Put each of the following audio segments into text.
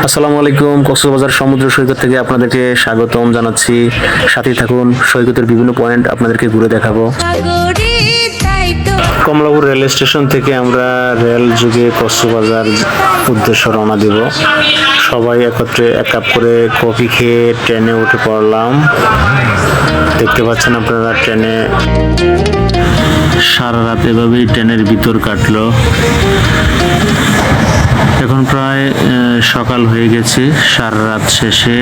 আসসালামু আলাইকুম। কক্সবাজার সমুদ্র সৈকত থেকে আপনাদেরকে স্বাগতম জানাচ্ছি। সাথেই থাকুন, সৈকতের বিভিন্ন পয়েন্ট আপনাদেরকে ঘুরে দেখাবো। কমলাপুর রেল স্টেশন থেকে আমরা রেল যুগে কক্সবাজার উদ্দেশ্যে রওনা দিব। সবাই একত্রে এক কাপ করে কফি খেয়ে ট্রেনে উঠে পড়লাম। দেখতে পাচ্ছেন আপনারা, ট্রেনে সারা রাত এভাবেই ট্রেনের ভিতর কাটলো। এখন প্রায় সকাল হয়ে গেছে। সারা রাত শেষে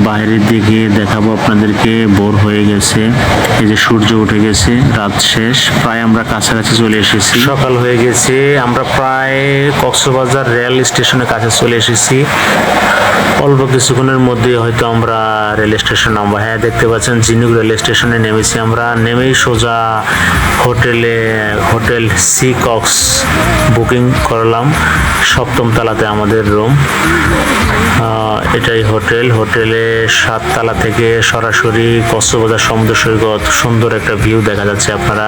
বাইরের দিকে দেখাবো আপনাদেরকে। ভোর হয়ে গেছে, এই যে সূর্য উঠে গেছে, রাত শেষ, প্রায় আমরা কাছাকাছি চলে এসেছি। সকাল হয়ে গেছে, আমরা প্রায় কক্সবাজার রেল স্টেশনের কাছে চলে এসেছি। অল্প কিছুক্ষণের মধ্যে হয়তো আমরা রেল স্টেশন নামবো। হ্যাঁ, দেখতে পাচ্ছেন ঝিনুক রেল স্টেশনে নেমেছি আমরা। নেমেই সোজা হোটেল সি কক্স বুকিং করলাম। 7ম তলাতে আমাদের রুম। এটাই হোটেলে 7 তলা থেকে সরাসরি কক্সবাজার সমুদ্র সৈকত, সুন্দর একটা ভিউ দেখা যাচ্ছে। আপনারা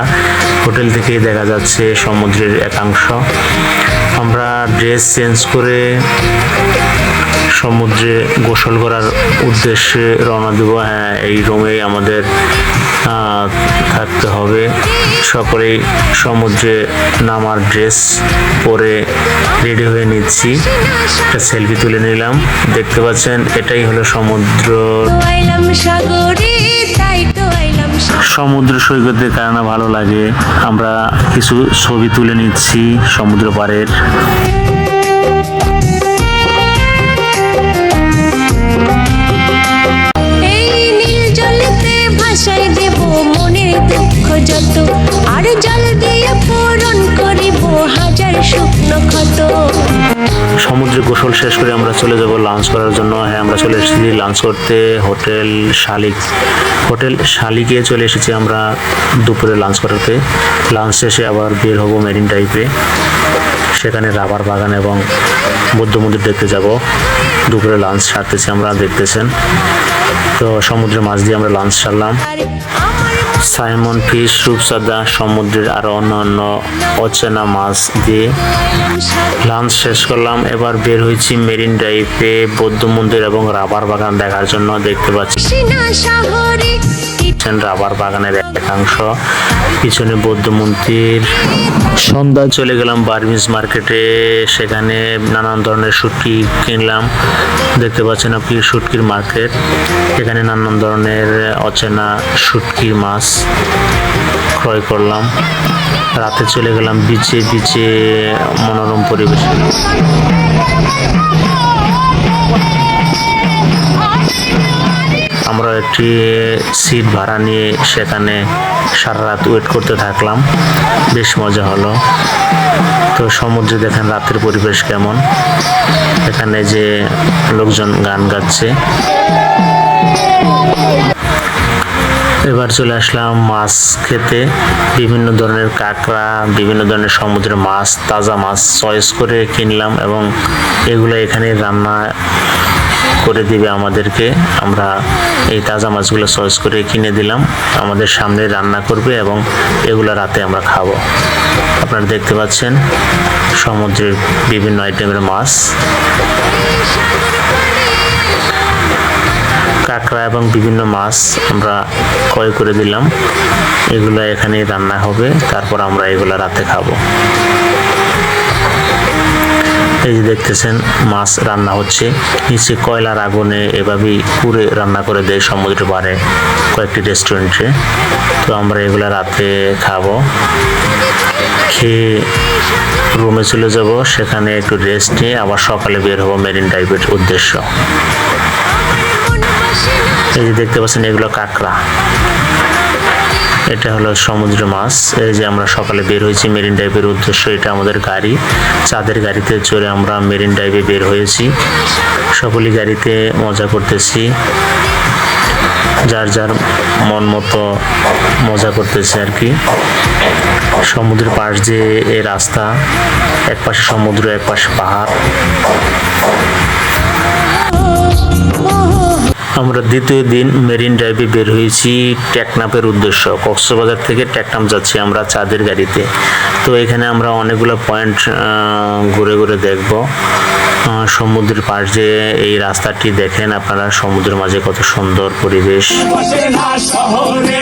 হোটেল থেকেই দেখা যাচ্ছে সমুদ্রের একাংশ। আমরা ড্রেস চেঞ্জ করে সমুদ্রে গোসল করার উদ্দেশ্যে রওনা দেব। হ্যাঁ, এই রুমেই আমাদের থাকতে হবে। সকলেই সমুদ্রে নামার ড্রেস পরে রেডি হয়ে নিচ্ছি। একটা সেলফি তুলে নিলাম। দেখতে পাচ্ছেন, এটাই হলো সমুদ্র সৈকতে কার না ভালো লাগে। আমরা কিছু ছবি তুলে নিচ্ছি সমুদ্র পাড়ের। আর জল দিয়ে পূরণ করিব হাজার শুকনো ক্ষত। সমুদ্রে গোসল শেষ করে আমরা চলে যাব লাঞ্চ করার জন্য। হ্যাঁ, আমরা চলে এসেছি লাঞ্চ করতে হোটেল শালিকে চলে এসেছি আমরা দুপুরে লাঞ্চ করাতে। লাঞ্চ শেষে আবার বের হব মেরিন ড্রাইভে। সেখানে রাবার বাগান এবং বৌদ্ধ মন্দির দেখতে যাব। দুপুরে লাঞ্চ সারতেছি আমরা, দেখতেছেন তো। সমুদ্রের মাছ দিয়ে আমরা লাঞ্চ সারলাম। সাইমন ফিশ, রূপচাঁদা, সমুদ্রের আরো অন্যান্য অচেনা মাছ দিয়ে লাঞ্চ শেষ করলাম। এবার বের হয়েছি মেরিন ড্রাইভে বৌদ্ধ মন্দির এবং রাবার বাগান দেখার জন্য। দেখতে পাচ্ছি রাবার বাগানের একাংশ, পিছনে বৌদ্ধ মন্দির। সন্ধ্যায় চলে গেলাম বার্মিজ মার্কেটে। সেখানে নানান ধরনের শুটকি কিনলাম। দেখতে পাচ্ছেন আপনি শুটকির মার্কেট। এখানে নানান ধরনের অচেনা শুটকির মাছ ক্রয় করলাম। রাতে চলে গেলাম বিচে মনোরম পরিবেশে। আমরা একটি সিট ভাড়া নিয়ে সেখানে সারা রাত ওয়েট করতে থাকলাম। বেশ মজা হলো। তো সমুদ্রে দেখেন রাতের পরিবেশ কেমন। এখানে যে লোকজন গান গাচ্ছে। এবার চলে আসলাম মাছ খেতে। বিভিন্ন ধরনের কাঁকড়া, বিভিন্ন ধরনের সমুদ্রের মাছ, তাজা মাছ চয়েস করে কিনলাম এবং এগুলো এখানে রান্না করে দিবে আমাদেরকে। আমরা এই তাজা মাছগুলো চয়েস করে কিনে দিলাম। আমাদের সামনে রান্না করবে এবং এগুলো রাতে আমরা খাবো। আপনারা দেখতে পাচ্ছেন সমুদ্রের বিভিন্ন আইটেমের মাছ, কাঁকড়া এবং বিভিন্ন মাছ আমরা ক্রয় করে দিলাম। এগুলো এখানে রান্না হবে, তারপর আমরা এগুলো রাতে খাবো। এই যে দেখতেছেন মাছ রান্না হচ্ছে। নিচে কয়লার আগুনে এভাবেই পুড়ে রান্না করে দেয় সমুদ্রের পাড়ে কয়েকটি রেস্টুরেন্টে। তো আমরা এগুলো রাতে খাবো। খেয়ে রুমে চলে যাব। সেখানে একটু রেস্ট নিয়ে আবার সকালে বের হবো মেরিন ড্রাইভের উদ্দেশ্য। এই যে দেখতে পাচ্ছেন এগুলো কাঁকড়া, এটা হলো সমুদ্র মাছ। এই যে আমরা সকালে বের হয়েছি মেরিন ড্রাইভের উদ্দেশ্য। এটা আমাদের গাড়ি, চাঁদের গাড়িতে চড়ে আমরা মেরিন ড্রাইভে বের হয়েছি। সকলেই গাড়িতে মজা করতেছি, যার যার মন মতো মজা করতেছে আর কি। সমুদ্রের পাশ যে এই রাস্তা, এক পাশে সমুদ্র, এক পাশে পাহাড়। আমরা দ্বিতীয় দিন মেরিন ড্রাইভে বের হয়েছি টেকনাফের উদ্দেশ্য। কক্সবাজার থেকে টেকনাফ যাচ্ছি আমরা চাঁদের গাড়িতে। তো এখানে আমরা অনেকগুলো পয়েন্ট ঘুরে ঘুরে দেখব। সমুদ্রের পাশ দিয়ে এই রাস্তাটি দেখেন আপনারা, সমুদ্রের মাঝে কত সুন্দর পরিবেশ। বসে না শহরে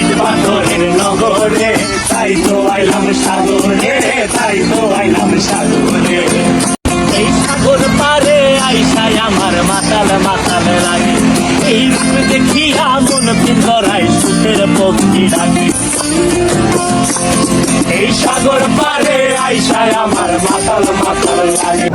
ইট পাথরের নগরে, তাই তো আইলাম সাগরে, তাই তো আইলাম সাগরে। এই সাগর পারে আইসায় আমার মাতাল মাতাল লাগে, এই রূপ দেখিয়া মন পিঞ্জরায় সুখের পক্ষী ডাকে। এই সাগর পারে আইসায় আমার মাতাল মাতাল লাগে।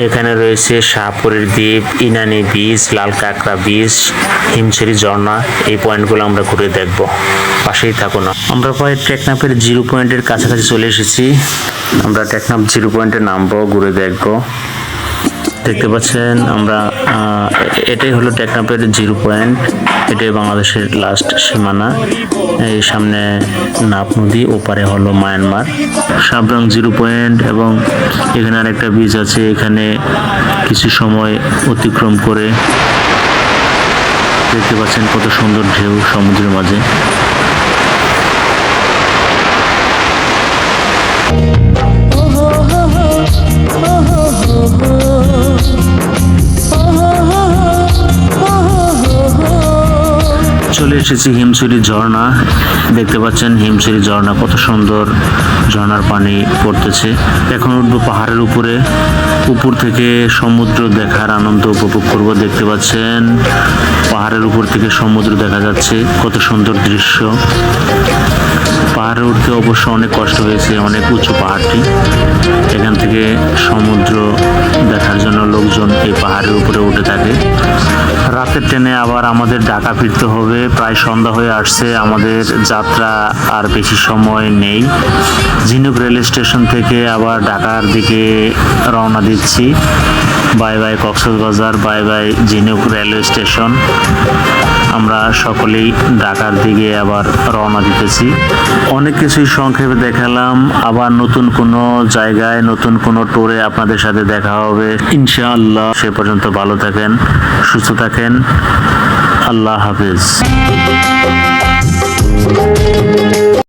এখানে রয়েছে শাহপুরের দ্বীপ, ইনানি বিচ, লাল কাঁকড়া বিচ, হিমছড়ি ঝর্ণা। এই পয়েন্টগুলো আমরা ঘুরে দেখব, পাশেই থাকুন। আমরা প্রায় টেকনাফের জিরো পয়েন্টের কাছাকাছি চলে এসেছি। আমরা টেকনাফ জিরো পয়েন্টে নামবো, ঘুরে দেখব। দেখতে পাচ্ছেন আমরা এটাই হলো টেকনাফের জিরো পয়েন্ট, এটাই বাংলাদেশের লাস্ট সীমানা। এই সামনে নাপ নদী, ওপারে হলো মায়ানমার। সাবরাং জিরো পয়েন্ট, এবং এখানে আরেকটা বিচ আছে। এখানে কিছু সময় অতিক্রম করে দেখতে পাচ্ছেন কত সুন্দর ঢেউ সমুদ্রের মাঝে। চলে এসেছি হিমছড়ি ঝর্ণা। দেখতে পাচ্ছেন হিমছড়ি ঝর্ণা, কত সুন্দর ঝর্ণার পানি পড়তেছে। এখন উঠবো পাহাড়ের উপরে, উপর থেকে সমুদ্র দেখার আনন্দ উপভোগ করব। দেখতে পাচ্ছেন পাহাড়ের উপর থেকে সমুদ্র দেখা যাচ্ছে, কত সুন্দর দৃশ্য। পাহাড়ে উঠতে অবশ্য অনেক কষ্ট হয়েছে, অনেক উঁচু পাহাড়টি। এখান থেকে সমুদ্র দেখার জন্য লোকজন এই পাহাড়ের উপরে উঠে থাকে। রাতের ট্রেনে আবার আমাদের ঢাকা ফিরতে হবে, প্রায় সন্ধ্যা হয়ে আসছে। আমাদের যাত্রা আর বেশি সময় নেই। ঝিনুক রেল স্টেশন থেকে আবার ঢাকার দিকে রওনা দিচ্ছি। Bye bye Cox's Bazar, bye bye ঝিনুক রেলওয়ে স্টেশন। আমরা সকলেই ঢাকার দিকে আবার রওনা দিতেছি। অনেক কিছুই সংক্ষেপে দেখালাম, আবার নতুন কোনো জায়গায় নতুন কোনো ট্যুরে আপনাদের সাথে দেখা হবে ইনশাআল্লাহ। সে পর্যন্ত ভালো থাকেন, সুস্থ থাকেন। আল্লাহ হাফেজ।